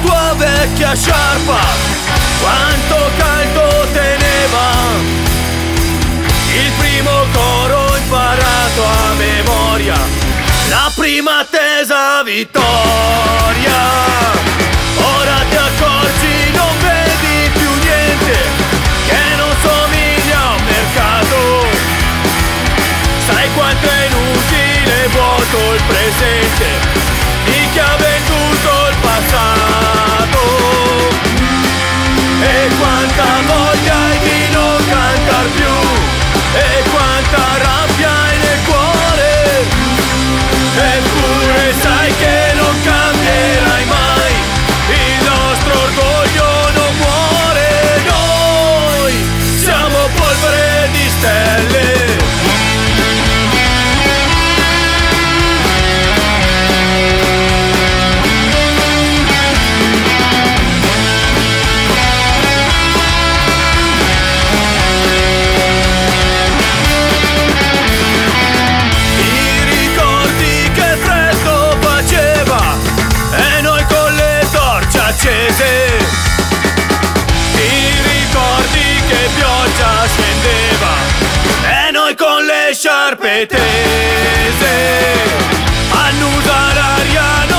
tua vecchia sciarpa, quanto caldo teneva. Il primo coro imparato a memoria, la prima attesa vittoria. Ora ti accorgi, non vedi più niente, che non somiglia a un mercato. Sai quanto è inutile e vuoto il presente di chi ha venduto il passato. E quanta voglia hai di non cantar più, e quanta rabbia hai nel cuore. Eppure sai che non cambierai mai, il nostro orgoglio non muore. Noi siamo polvere di stelle. Ti ricordi che pioggia scendeva e noi con le sciarpe tese, annusa l'aria.